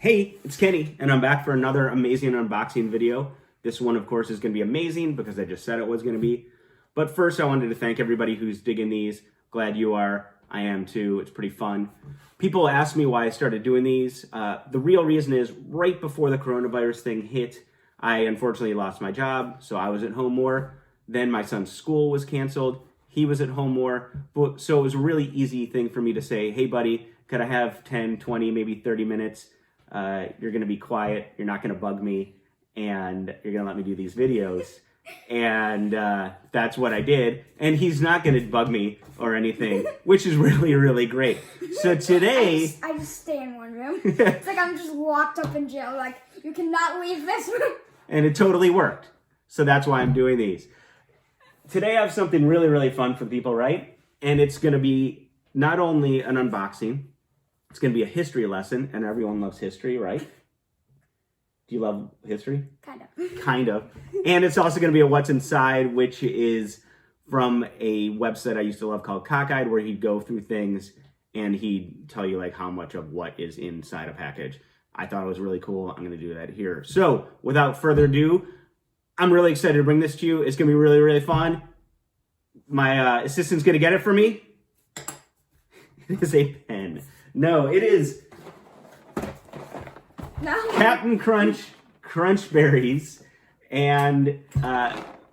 Hey, it's Kenny, and I'm back for another amazing unboxing video. This one, of course, is going to be amazing because I just said it was going to be. But first, I wanted to thank everybody who's digging these. Glad you are. I am too. It's pretty fun. People ask me why I started doing these. The real reason is right before the coronavirus thing hit, I unfortunately lost my job, so I was at home more. Then my son's school was canceled. He was at home more. So it was a really easy thing for me to say, hey, buddy, could I have 10, 20, maybe 30 minutes? You're going to be quiet, you're not going to bug me, and you're going to let me do these videos. And that's what I did. And he's not going to bug me or anything, which is really, really great. So today... I just stay in one room. It's like I'm just locked up in jail. Like, you cannot leave this room. And it totally worked. So that's why I'm doing these. Today I have something really, really fun for people, right? And it's going to be not only an unboxing, it's going to be a history lesson, and everyone loves history, right? Do you love history? Kind of. Kind of. And it's also going to be a what's inside, which is from a website I used to love called Cockeyed, where he'd go through things and he'd tell you like how much of what is inside a package. I thought it was really cool. I'm going to do that here. So without further ado, I'm really excited to bring this to you. It's going to be really, really fun. My assistant's going to get it for me. It is a pen. No, it is Captain Crunch Berries, and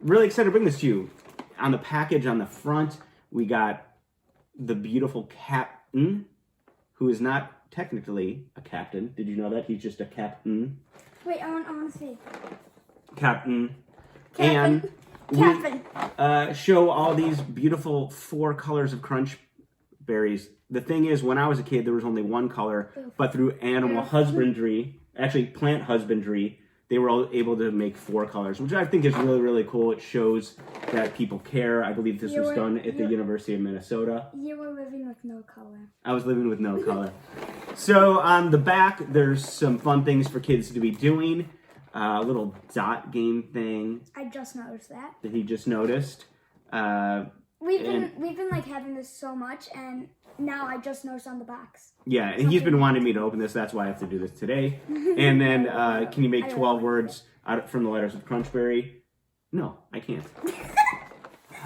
really excited to bring this to you. On the package on the front, we got the beautiful Captain, who is not technically a captain. Did you know that? He's just a captain. Wait, I want to see. Captain. Captain. And we show all these beautiful 4 colors of Crunch Berries. The thing is, when I was a kid, there was only one color, but through animal husbandry, actually plant husbandry, they were all able to make 4 colors, which I think is really, really cool. It shows that people care. I believe this was done at the University of Minnesota. You were living with no color. I was living with no color. So on the back, there's some fun things for kids to be doing. A little dot game thing. I just noticed that. That he just noticed. We've been like having this so much, and now I just noticed on the box. Yeah, and he's been wanting me to open this. That's why I have to do this today. And then, can you make 12 words out from the letters of Crunchberry? No, I can't.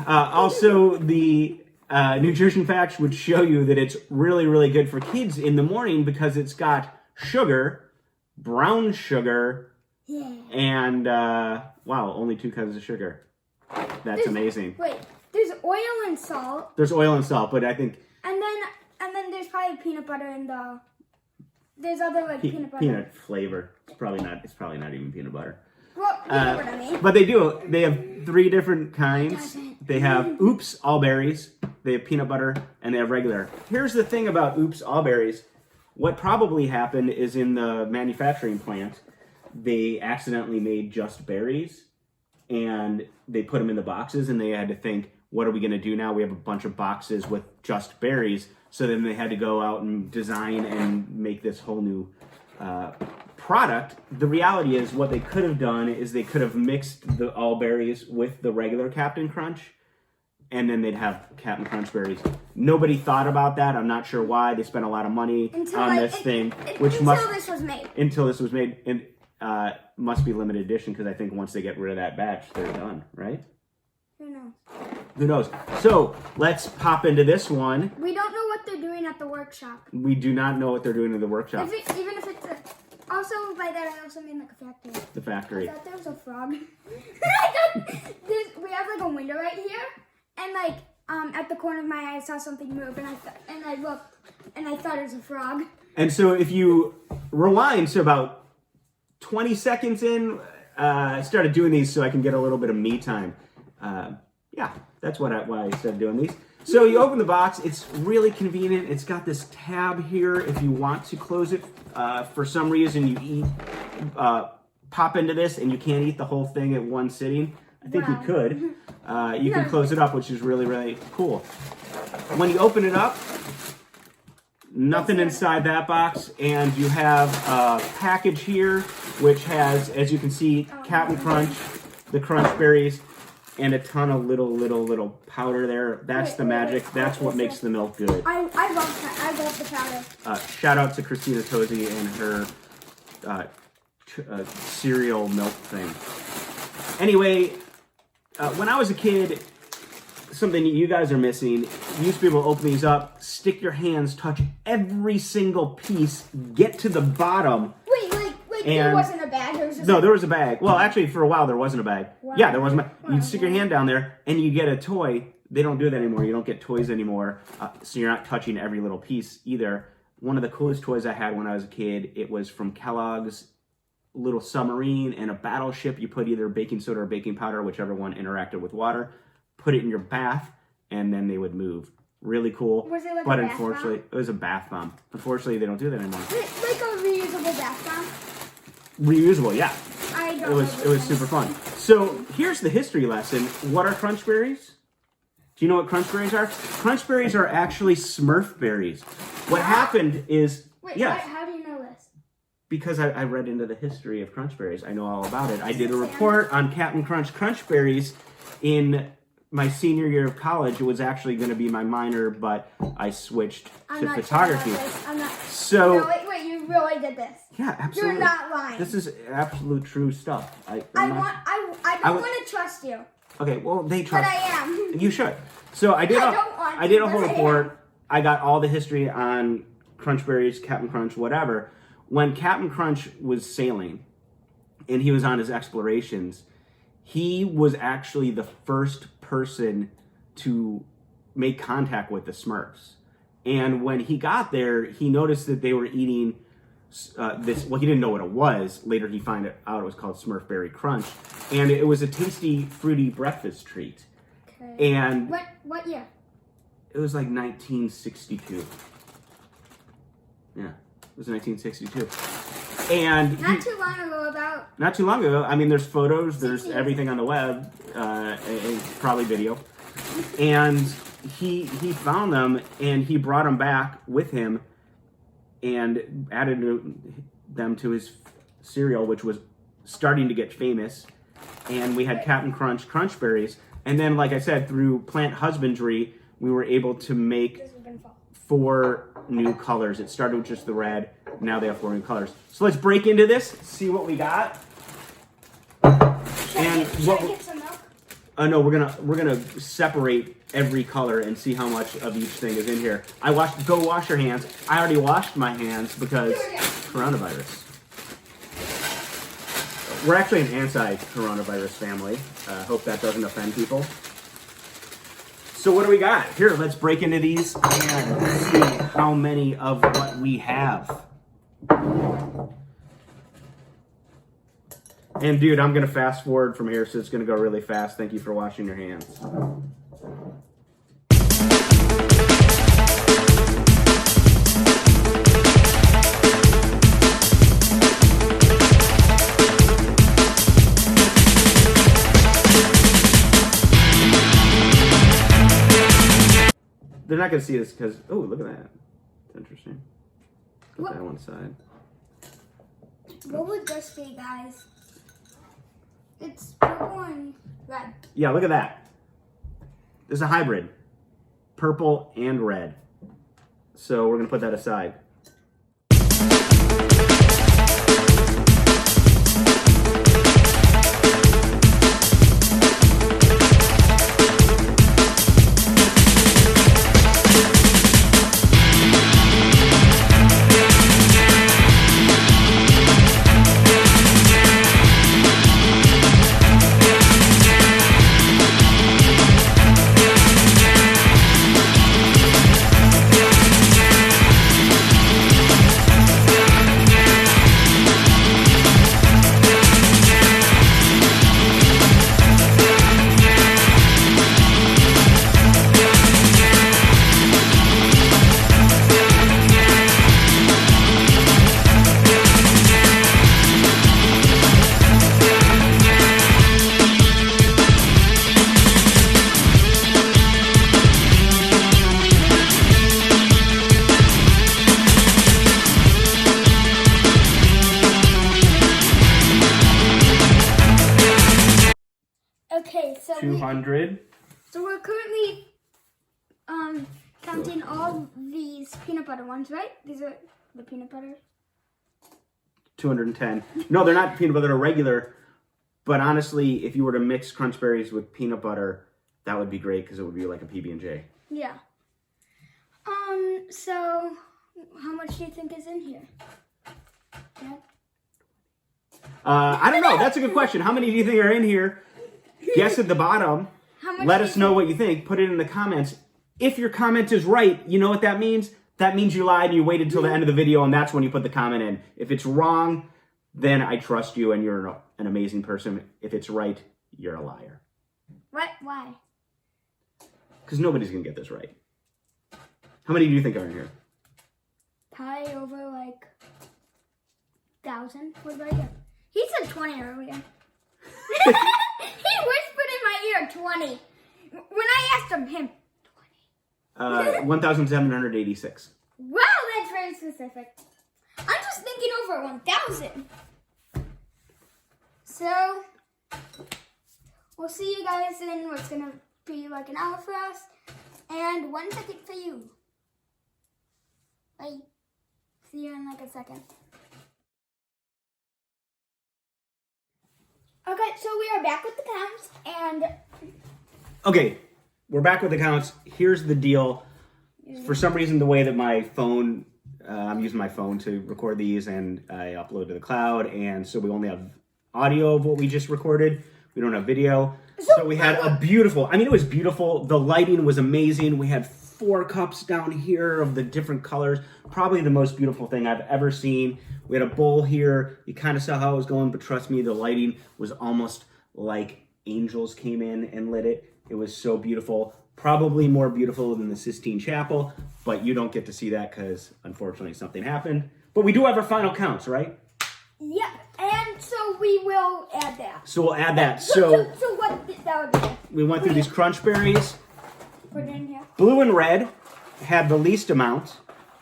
Also, the nutrition facts would show you that it's really, really good for kids in the morning because it's got sugar, brown sugar, and, wow, only 2 kinds of sugar. That's amazing. Wait, there's oil and salt. There's oil and salt, but I think... And then there's probably peanut butter in the... There's other like peanut butter. Peanut flavor. It's probably not even peanut butter. Well, you know what I mean. But they do. They have 3 different kinds. They have Oops All Berries. They have peanut butter, and they have regular. Here's the thing about Oops All Berries. What probably happened is in the manufacturing plant, they accidentally made just berries, and they put them in the boxes, and they had to think, what are we going to do now? We have a bunch of boxes with just berries. So then they had to go out and design and make this whole new product. The reality is what they could have done is they could have mixed the all berries with the regular Captain Crunch, and then they'd have Captain Crunch berries. Nobody thought about that. I'm not sure why. They spent a lot of money on this thing. Until this was made. Until this was made. And must be limited edition because I think once they get rid of that batch, they're done, right? Who knows? Who knows? So let's pop into this one. We don't know what they're doing at the workshop. We do not know what they're doing in the workshop. Even if it's also by that I also mean like a factory. The factory. I thought there was a frog. We have like a window right here, and like at the corner of my eye I saw something move, and I looked, and I thought it was a frog. And so if you rewind, so about 20 seconds in, I started doing these so I can get a little bit of me time. Yeah, that's why I started doing these. So you open the box. It's really convenient. It's got this tab here. If you want to close it, for some reason you pop into this and you can't eat the whole thing at one sitting. I think you could. You can close it up, which is really, really cool. When you open it up, nothing inside that box, and you have a package here, which has, as you can see, Captain Crunch, the Crunch Berries, and a ton of little powder there. That's the magic. That's what makes the milk good. I love the powder. Shout out to Christina Tosi and her cereal milk thing. Anyway, when I was a kid, something you guys are missing, you used to be able to open these up, stick your hands, touch every single piece, get to the bottom. Wait, there wasn't a bag? There was just No, there was a bag. Well, actually, for a while, there wasn't a bag. Wow. Yeah, there wasn't a bag. Wow. You'd stick your hand down there, and you get a toy. They don't do that anymore. You don't get toys anymore, so you're not touching every little piece either. One of the coolest toys I had when I was a kid, it was from Kellogg's, little submarine and a battleship. You put either baking soda or baking powder, whichever one interacted with water, put it in your bath, and then they would move. Really cool. Was it like but a bath unfortunately, bomb? it was a bath bomb. Unfortunately, they don't do that anymore. Like a reusable bath bomb? Reusable, yeah. I don't It was super fun. So here's the history lesson. What are crunch berries? Do you know what crunch berries are? Crunch berries are actually Smurf berries. What happened is, Wait, yes, how do you know this? because I read into the history of crunch berries. I know all about it. I did a report on Captain Crunch crunch berries in my senior year of college. It was actually going to be my minor, but I switched to photography. I'm not. So, No, wait, you really did this. yeah, absolutely. You're not lying. This is absolute true stuff. I don't want to trust you. Okay, well, they trust. But I am. You should. So I did I a don't whole want to, report. I got all the history on Crunch Berries, Captain Crunch, whatever. When Captain Crunch was sailing and he was on his explorations, he was actually the first person to make contact with the Smurfs. And when he got there, he noticed that they were eating this. Well, he didn't know what it was. Later, he found out it was called Smurf Berry Crunch, and it was a tasty, fruity breakfast treat. Okay. And what year? it was like 1962. Yeah, it was 1962. And Not too long ago, about. not too long ago. I mean, there's photos, there's everything on the web, and probably video. And he found them, and he brought them back with him, and added them to his cereal, which was starting to get famous. And we had Captain Crunch Crunch Berries, and then, like I said, through plant husbandry, we were able to make 4 new colors. It started with just the red. Now they have 4 new colors. So let's break into this, see what we got. Should I get some milk? No, we're gonna separate every color and see how much of each thing is in here. Go wash your hands. I already washed my hands because coronavirus. We're actually an anti-coronavirus family. Hope that doesn't offend people. So what do we got? Here, let's break into these and see how many of what we have. And dude, I'm gonna fast forward from here, so it's gonna go really fast. Thank you for washing your hands. They're not gonna see this because, oh, look at that. It's interesting. Put that one aside. What would this be, guys? It's purple and red. Yeah, look at that. This is a hybrid. Purple and red. So we're gonna put that aside. Okay, so 200. So we're currently counting all these peanut butter ones, right? These are the peanut butter. 210. No, they're not peanut butter, they're regular. But honestly, if you were to mix Crunch Berries with peanut butter, that would be great because it would be like a PB&J. Yeah. So how much do you think is in here? Yeah. I don't know. That's a good question. How many do you think are in here? Guess at the bottom. How much Let us know what you think. Put it in the comments. If your comment is right, you know what that means? That means you lied and you waited till the end of the video, and that's when you put the comment in. If it's wrong, then I trust you and you're an amazing person. If it's right, you're a liar. What? Why? Because nobody's going to get this right. How many do you think are in here? Probably over like 1,000. What did I get? He said 20 earlier. He whispered in my ear 20. When I asked him 20. 1,786. Wow, that's very specific. I'm just thinking over 1,000. So, we'll see you guys in what's going to be like an hour for us and 1 second for you. Bye. See you in like a second. Okay, so we are back with the counts and... Okay, we're back with the counts. Here's the deal. For some reason, the way that my phone, I'm using my phone to record these and I upload to the cloud. And so we only have audio of what we just recorded. We don't have video. So we had a beautiful, I mean, it was beautiful. The lighting was amazing. We had 4 cups down here of the different colors. Probably the most beautiful thing I've ever seen. We had a bowl here. You kind of saw how it was going, but trust me, the lighting was almost like angels came in and lit it. It was so beautiful. Probably more beautiful than the Sistine Chapel, but you don't get to see that because unfortunately something happened. But we do have our final counts, right? Yep, and so we will add that. So we'll add that. So what that would be? we went through these Crunch Berries. Put it in here. Blue and red had the least amount,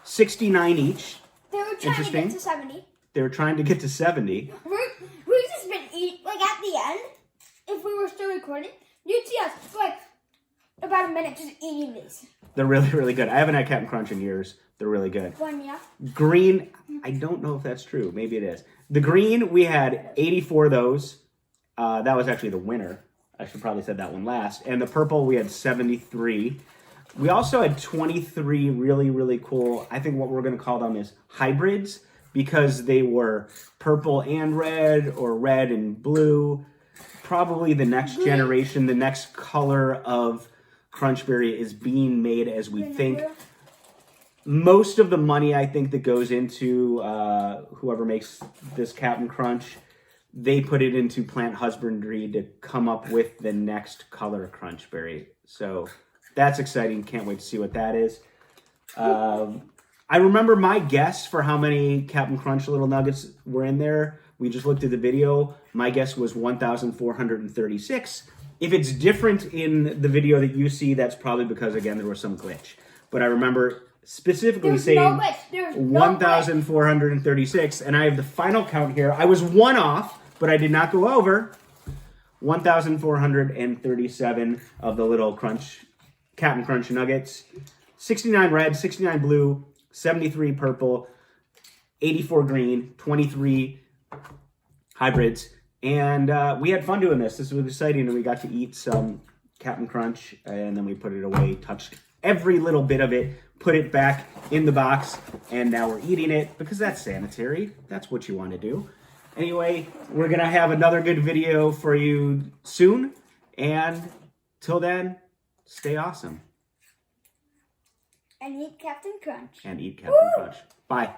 69 each. They were trying to get to 70. They were trying to get to 70. We've just been eating, like at the end, if we were still recording, you'd see us for like about a minute just eating these. They're really, really good. I haven't had Captain Crunch in years. They're really good. One, yeah. Green, I don't know if that's true. Maybe it is. The green, we had 84 of those. That was actually the winner. I should probably said that one last. And the purple, we had 73. We also had 23 really, really cool, I think what we're going to call them is hybrids, because they were purple and red or red and blue. Probably the next generation, the next color of Crunch Berry is being made as we think. Most of the money, I think, that goes into whoever makes this Captain Crunch, they put it into plant husbandry to come up with the next color Crunch Berry. So that's exciting. Can't wait to see what that is. I remember my guess for how many Captain Crunch Little Nuggets were in there. We just looked at the video. My guess was 1,436. If it's different in the video that you see, that's probably because, again, there was some glitch. But I remember specifically saying 1,436, and I have the final count here. I was 1 off, but I did not go over. 1,437 of the little Captain Crunch Nuggets. 69 red, 69 blue, 73 purple, 84 green, 23 hybrids. And we had fun doing this. This was exciting, and we got to eat some Captain Crunch, and then we put it away, touched every little bit of it, put it back in the box, and now we're eating it because that's sanitary. That's what you want to do. Anyway, we're going to have another good video for you soon, and till then, stay awesome. And eat Captain Crunch. And eat Captain Crunch. Bye.